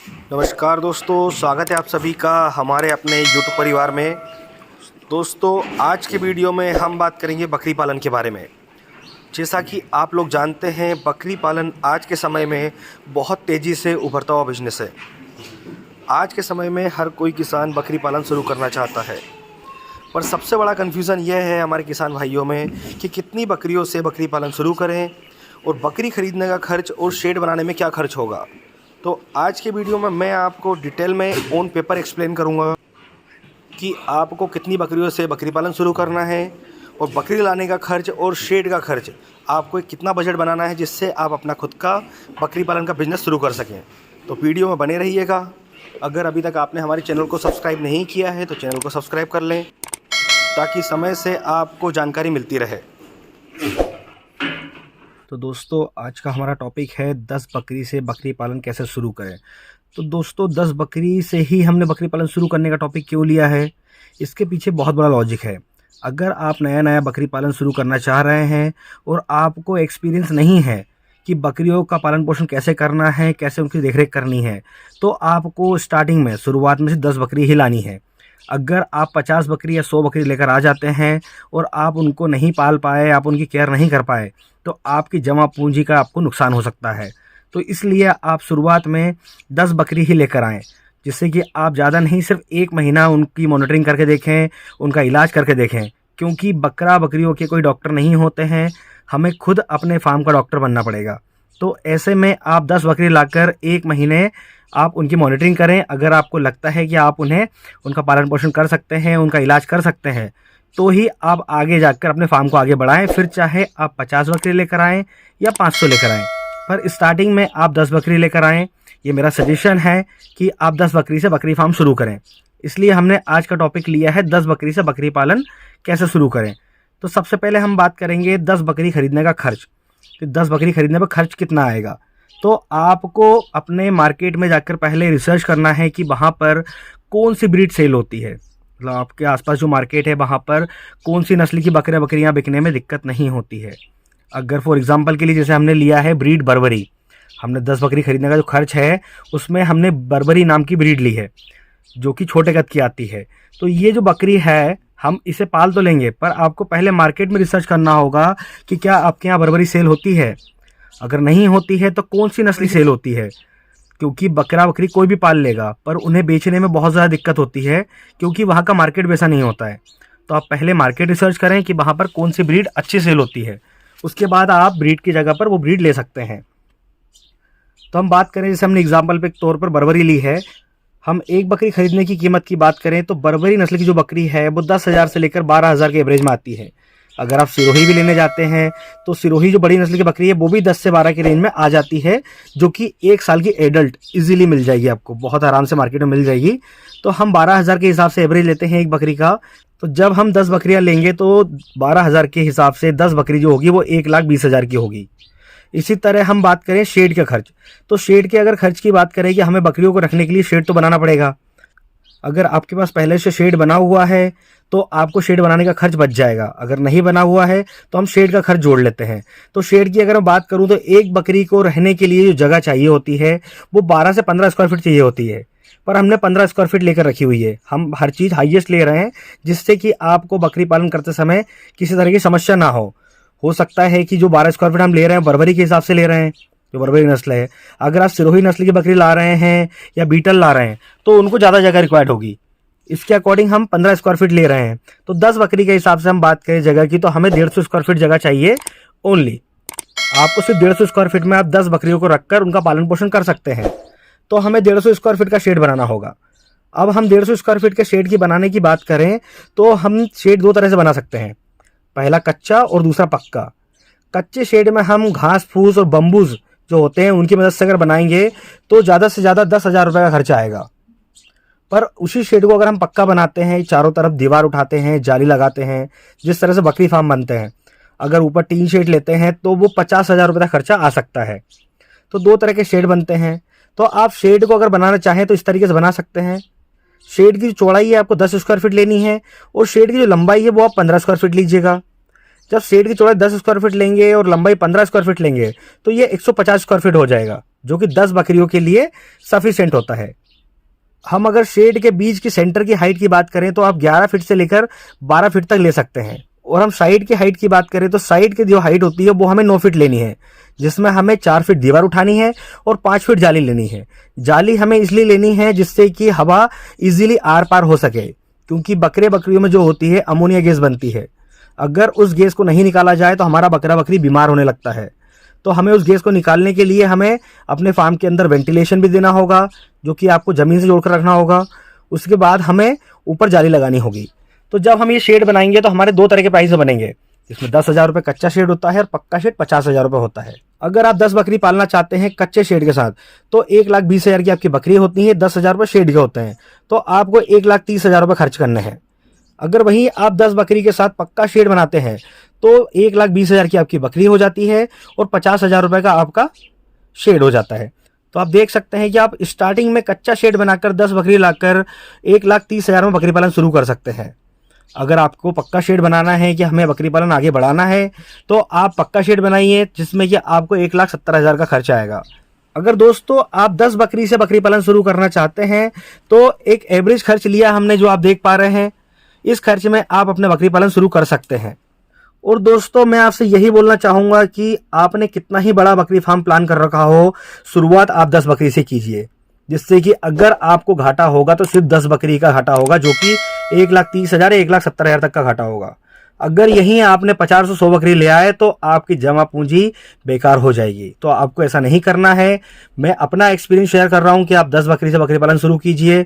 नमस्कार दोस्तों, स्वागत है आप सभी का हमारे अपने YouTube परिवार में। दोस्तों, आज की वीडियो में हम बात करेंगे बकरी पालन के बारे में। जैसा कि आप लोग जानते हैं, बकरी पालन आज के समय में बहुत तेज़ी से उभरता हुआ बिजनेस है। आज के समय में हर कोई किसान बकरी पालन शुरू करना चाहता है, पर सबसे बड़ा कन्फ्यूज़न यह है हमारे किसान भाइयों में कि कितनी बकरियों से बकरी पालन शुरू करें और बकरी ख़रीदने का खर्च और शेड बनाने में क्या खर्च होगा। तो आज के वीडियो में मैं आपको डिटेल में ऑन पेपर एक्सप्लेन करूंगा कि आपको कितनी बकरियों से बकरी पालन शुरू करना है और बकरी लाने का खर्च और शेड का खर्च, आपको कितना बजट बनाना है जिससे आप अपना खुद का बकरी पालन का बिज़नेस शुरू कर सकें। तो वीडियो में बने रहिएगा। अगर अभी तक आपने हमारे चैनल को सब्सक्राइब नहीं किया है तो चैनल को सब्सक्राइब कर लें ताकि समय से आपको जानकारी मिलती रहे। तो दोस्तों, आज का हमारा टॉपिक है 10 बकरी से बकरी पालन कैसे शुरू करें। तो दोस्तों, 10 बकरी से ही हमने बकरी पालन शुरू करने का टॉपिक क्यों लिया है, इसके पीछे बहुत बड़ा लॉजिक है। अगर आप नया बकरी पालन शुरू करना चाह रहे हैं और आपको एक्सपीरियंस नहीं है कि बकरियों का पालन पोषण कैसे करना है, कैसे उनकी देखरेख करनी है, तो आपको स्टार्टिंग में शुरुआत में से 10 बकरी ही लानी है। अगर आप 50 बकरी या 100 बकरी लेकर आ जाते हैं और आप उनको नहीं पाल पाए, आप उनकी केयर नहीं कर पाए, तो आपकी जमा पूंजी का आपको नुकसान हो सकता है। तो इसलिए आप शुरुआत में 10 बकरी ही लेकर आएँ, जिससे कि आप ज़्यादा नहीं, सिर्फ 1 महीना उनकी मॉनिटरिंग करके देखें, उनका इलाज करके देखें। क्योंकि बकरियों के कोई डॉक्टर नहीं होते हैं, हमें खुद अपने फार्म का डॉक्टर बनना पड़ेगा। तो ऐसे में आप 10 बकरी लाकर 1 महीने आप उनकी मॉनिटरिंग करें। अगर आपको लगता है कि आप उनका पालन पोषण कर सकते हैं, उनका इलाज कर सकते हैं, तो ही आप आगे जाकर अपने फार्म को आगे बढ़ाएं। फिर चाहे आप 50 बकरी लेकर आएँ या 500 लेकर आएँ, पर स्टार्टिंग में आप 10 बकरी लेकर आएँ। ये मेरा सजेशन है कि आप 10 बकरी से बकरी फार्म शुरू करें। इसलिए हमने आज का टॉपिक लिया है 10 बकरी से बकरी पालन कैसे शुरू करें। तो सबसे पहले हम बात करेंगे 10 बकरी खरीदने का खर्च। तो 10 बकरी खरीदने पर खर्च कितना आएगा। तो आपको अपने मार्केट में जाकर पहले रिसर्च करना है कि वहाँ पर कौन सी ब्रीड सेल होती है। मतलब आपके आसपास जो मार्केट है वहाँ पर कौन सी नस्ल की बकरियाँ बिकने में दिक्कत नहीं होती है। अगर फॉर एग्जांपल के लिए जैसे हमने लिया है ब्रीड बर्बरी, हमने 10 बकरी खरीदने का जो खर्च है उसमें हमने बर्बरी नाम की ब्रीड ली है जो कि छोटे कद की आती है। तो ये जो बकरी है, हम इसे पाल तो लेंगे, पर आपको पहले मार्केट में रिसर्च करना होगा कि क्या आपके यहाँ बर्बरी सेल होती है। अगर नहीं होती है तो कौन सी नस्ल सेल होती है, क्योंकि बकरी कोई भी पाल लेगा पर उन्हें बेचने में बहुत ज़्यादा दिक्कत होती है क्योंकि वहाँ का मार्केट वैसा नहीं होता है। तो आप पहले मार्केट रिसर्च करें कि वहाँ पर कौन सी ब्रीड अच्छी सेल होती है, उसके बाद आप ब्रीड की जगह पर वो ब्रीड ले सकते हैं। तो हम बात करें, जैसे हमने एग्जाम्पल पे तौर पर बर्बरी ली है, हम एक बकरी खरीदने की कीमत की बात करें तो बर्बरी नस्ल की जो बकरी है वो 10,000 से लेकर 12,000 के एवरेज में आती है। अगर आप सिरोही भी लेने जाते हैं तो सिरोही जो बड़ी नस्ल की बकरी है वो भी 10 से 12 के रेंज में आ जाती है, जो कि 1 साल की एडल्ट इजीली मिल जाएगी, आपको बहुत आराम से मार्केट में मिल जाएगी। तो हम 12,000 के हिसाब से एवरेज लेते हैं एक बकरी का। तो जब हम 10 बकरियां लेंगे तो 12,000 के हिसाब से 10 बकरी जो होगी वो 1,20,000 की होगी। इसी तरह हम बात करें शेड का खर्च, तो शेड के अगर खर्च की बात करें कि हमें बकरियों को रखने के लिए शेड तो बनाना पड़ेगा। अगर आपके पास पहले से शेड बना हुआ है तो आपको शेड बनाने का खर्च बच जाएगा। अगर नहीं बना हुआ है तो हम शेड का खर्च जोड़ लेते हैं। तो शेड की अगर मैं बात करूं तो एक बकरी को रहने के लिए जो जगह चाहिए होती है वो 12 से 15 स्क्वायर फीट चाहिए होती है, पर हमने 15 स्क्वायर फीट लेकर रखी हुई है। हम हर चीज़ हाईएस्ट ले रहे हैं जिससे कि आपको बकरी पालन करते समय किसी तरह की समस्या ना हो सकता है कि जो 12 स्क्वायर फीट हम ले रहे हैं बर्बरी के हिसाब से ले रहे हैं, जो बर्बरी नस्ल है। अगर आप सिरोही नस्ल की बकरी ला रहे हैं या बीटल ला रहे हैं तो उनको ज़्यादा जगह रिक्वायर्ड होगी। इसके अकॉर्डिंग हम 15 स्क्वायर फीट ले रहे हैं। तो 10 बकरी के हिसाब से हम बात करें जगह की तो हमें 150 स्क्वायर फीट जगह चाहिए ओनली। आपको सिर्फ 150 स्क्वायर फीट में आप 10 बकरियों को रखकर उनका पालन पोषण कर सकते हैं। तो हमें 150 स्क्वायर फीट का शेड बनाना होगा। अब हम 150 स्क्वायर फीट के शेड की बनाने की बात करें तो हम शेड 2 तरह से बना सकते हैं, पहला कच्चा और दूसरा पक्का। कच्चे शेड में हम घास फूस और बम्बूज जो होते हैं उनकी मदद से अगर बनाएंगे तो ज़्यादा से ज़्यादा 10,000 रुपये का खर्चा आएगा। पर उसी शेड को अगर हम पक्का बनाते हैं, चारों तरफ दीवार उठाते हैं, जाली लगाते हैं, जिस तरह से बकरी फार्म बनते हैं, अगर ऊपर टीन शेड लेते हैं तो वो 50,000 रुपये का खर्चा आ सकता है। तो 2 तरह के शेड बनते हैं। तो आप शेड को अगर बनाना चाहें तो इस तरीके से बना सकते हैं। शेड की जो चौड़ाई है आपको 10 स्क्वायर फीट लेनी है और शेड की जो लंबाई है वो आप 15 स्क्वायर फीट लीजिएगा। जब शेड की चौड़ाई 10 स्क्वायर फीट लेंगे और लंबाई 15 स्क्वायर फीट लेंगे तो ये 150 स्क्वायर फीट हो जाएगा। जो कि 10 बकरियों के लिए सफिशिएंट होता है। हम अगर शेड के बीच की सेंटर की हाइट की बात करें तो आप 11 फीट से लेकर 12 फीट तक ले सकते हैं। और हम साइड की हाइट की बात करें तो साइड की जो हाइट होती है वो हमें 9 फीट लेनी है, जिसमें हमें 4 फीट दीवार उठानी है और 5 फीट जाली लेनी है। जाली हमें इसलिए लेनी है जिससे कि हवा इजीली आर पार हो सके, क्योंकि बकरियों में जो होती है अमोनिया गैस बनती है। अगर उस गैस को नहीं निकाला जाए तो हमारा बकरा बकरी बीमार होने लगता है। तो हमें उस गैस को निकालने के लिए हमें अपने फार्म के अंदर वेंटिलेशन भी देना होगा, जो कि आपको ज़मीन से जोड़कर रखना होगा। उसके बाद हमें ऊपर जाली लगानी होगी। तो जब हम ये शेड बनाएंगे तो हमारे 2 तरह के प्राइस बनेंगे, इसमें 10,000 रुपये कच्चा शेड होता है और पक्का शेड 50,000 रुपये होता है। अगर आप 10 बकरी पालना चाहते हैं कच्चे शेड के साथ तो 1,20,000 की आपकी बकरी होती है, 10,000 रुपये शेड के होते हैं, तो आपको 1,30,000 रुपये खर्च करने हैं। अगर वहीं आप 10 बकरी के साथ पक्का शेड बनाते हैं तो 1,20,000 की आपकी बकरी हो जाती है और 50,000 रुपये का आपका शेड हो जाता है। तो आप देख सकते हैं कि आप स्टार्टिंग में कच्चा शेड बनाकर 10 बकरी लाकर 1,30,000 में बकरी पालन शुरू कर सकते हैं। अगर आपको पक्का शेड बनाना है कि हमें बकरी पालन आगे बढ़ाना है तो आप पक्का शेड बनाइए, जिसमें कि आपको 1,70,000 का खर्च आएगा। अगर दोस्तों आप 10 बकरी से बकरी पालन शुरू करना चाहते हैं तो एक एवरेज खर्च लिया हमने, जो आप देख पा रहे हैं। इस खर्च में आप अपने बकरी पालन शुरू कर सकते हैं। और दोस्तों मैं आपसे यही बोलना चाहूँगा कि आपने कितना ही बड़ा बकरी फार्म प्लान कर रखा हो, शुरुआत आप 10 बकरी से कीजिए, जिससे कि अगर आपको घाटा होगा तो सिर्फ 10 बकरी का घाटा होगा, जो कि 1,30,000 या 1,70,000 तक का घाटा होगा। अगर यहीं आपने 50 से 100 बकरी ले आए तो आपकी जमा पूंजी बेकार हो जाएगी। तो आपको ऐसा नहीं करना है। मैं अपना एक्सपीरियंस शेयर कर रहा हूँ कि आप 10 बकरी से बकरी पालन शुरू कीजिए।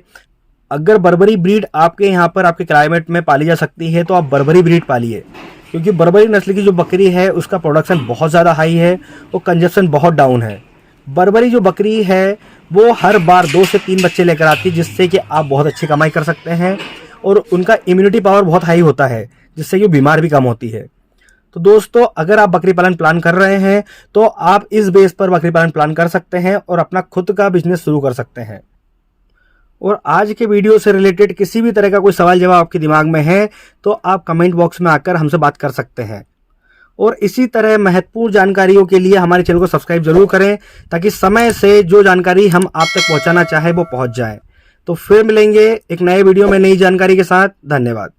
अगर बर्बरी ब्रीड आपके यहाँ पर आपके क्लाइमेट में पाली जा सकती है तो आप बर्बरी ब्रीड पालिए, क्योंकि बर्बरी नस्ल की जो बकरी है उसका प्रोडक्शन बहुत ज़्यादा हाई है और कंजप्शन बहुत डाउन है। बर्बरी जो बकरी है वो हर बार 2 से 3 बच्चे लेकर आती है, जिससे कि आप बहुत अच्छी कमाई कर सकते हैं और उनका इम्यूनिटी पावर बहुत हाई होता है, जिससे कि बीमार भी कम होती है। तो दोस्तों अगर आप बकरी पालन प्लान कर रहे हैं तो आप इस बेस पर बकरी पालन प्लान कर सकते हैं और अपना खुद का बिजनेस शुरू कर सकते हैं। और आज के वीडियो से रिलेटेड किसी भी तरह का कोई सवाल जवाब आपके दिमाग में है तो आप कमेंट बॉक्स में आकर हमसे बात कर सकते हैं। और इसी तरह महत्वपूर्ण जानकारियों के लिए हमारे चैनल को सब्सक्राइब जरूर करें, ताकि समय से जो जानकारी हम आप तक पहुंचाना चाहे वो पहुंच जाए। तो फिर मिलेंगे एक नए वीडियो में नई जानकारी के साथ। धन्यवाद।